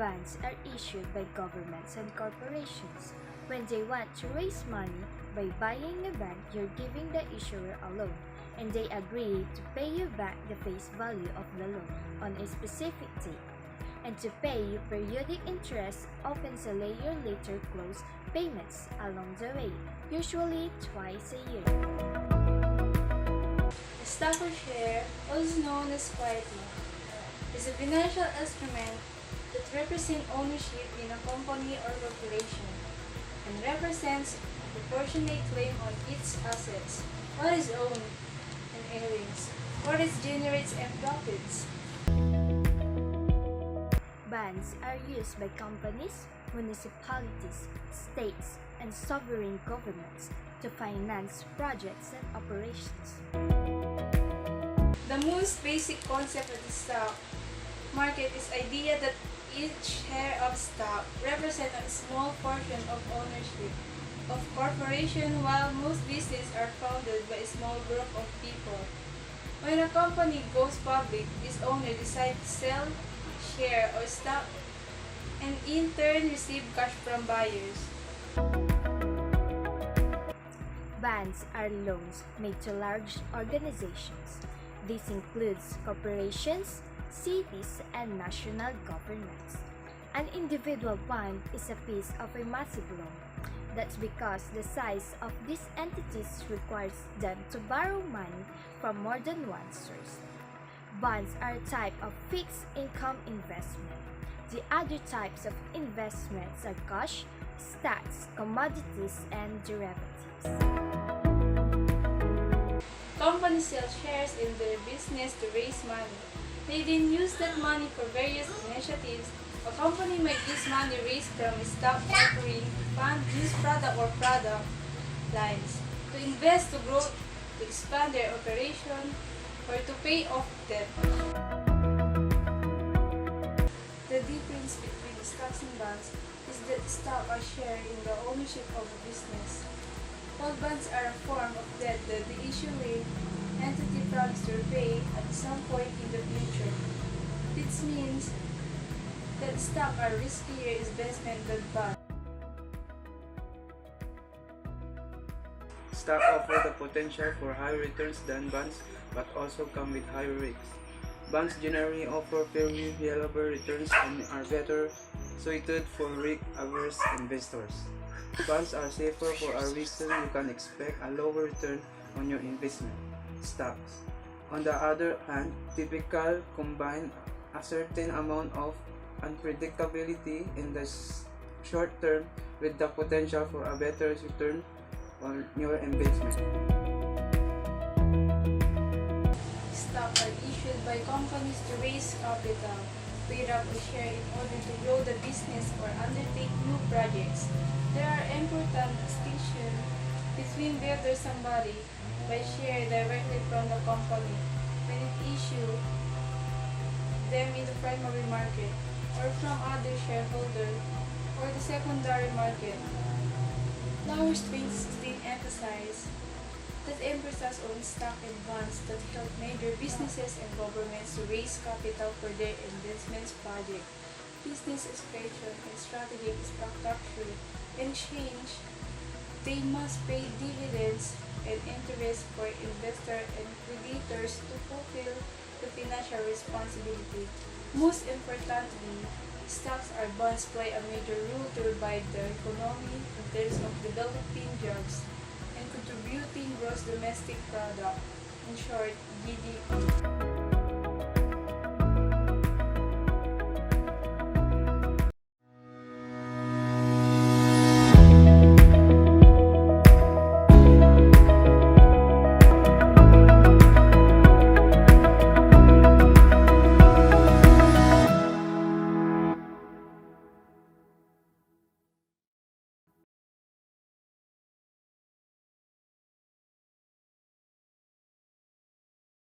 Bonds are issued by governments and corporations. When they want to raise money by buying a bond, you're giving the issuer a loan, and they agree to pay you back the face value of the loan on a specific date, and to pay you periodic interest, often a later close payments along the way, usually twice a year. A stock or share, also known as quietly, is a financial instrument that represents ownership in a company or corporation and represents a proportionate claim on its assets, what is owned, and earnings, what it generates and profits. Bonds are used by companies, municipalities, states, and sovereign governments to finance projects and operations. The most basic concept of the stock market is the idea that each share of stock represents a small portion of ownership of corporation, while most businesses are founded by a small group of people. When a company goes public, its owner decides to sell share or stock and in turn receive cash from buyers. Bonds are loans made to large organizations. This includes corporations, cities, and national governments. An individual bond is a piece of a massive loan. That's because the size of these entities requires them to borrow money from more than one source. Bonds are a type of fixed income investment. The other types of investments are cash, stocks, commodities, and derivatives. Companies sell shares in their business to raise money. They then use that money for various initiatives. A company might use money raised from a stock offering to fund new product or product lines, to invest to grow, to expand their operation, or to pay off debt. The difference between stocks and bonds is that stock are shared in the ownership of a business, while bonds are a form of debt that the issuing entity promises to repay at some point in the future. This means that stocks are riskier investment than bonds. Stocks offer the potential for higher returns than bonds, but also come with higher risks. Bonds generally offer fairly reliable returns and are better suited for risk-averse investors. Bonds are safer for a reason: you can expect a lower return on your investment. Stocks, on the other hand, typically combine a certain amount of unpredictability in the short term with the potential for a better return on your investment. Stocks are issued by companies to raise capital, pay up a share in order to grow the business or undertake new projects. There are important distinctions between whether somebody buys share directly from the company when it issues them in the primary market, or from other shareholders, or the secondary market. Flowers 2016 emphasized that emphasis on stock and bonds that help major businesses and governments to raise capital for their investments project, business expansion, and strategic structure. In exchange, they must pay dividends and interest for investors and creditors to fulfill the financial responsibility. Most importantly, stocks or bonds play a major role to revive the economy in terms of developing jobs and contributing gross domestic product, in short, GDP.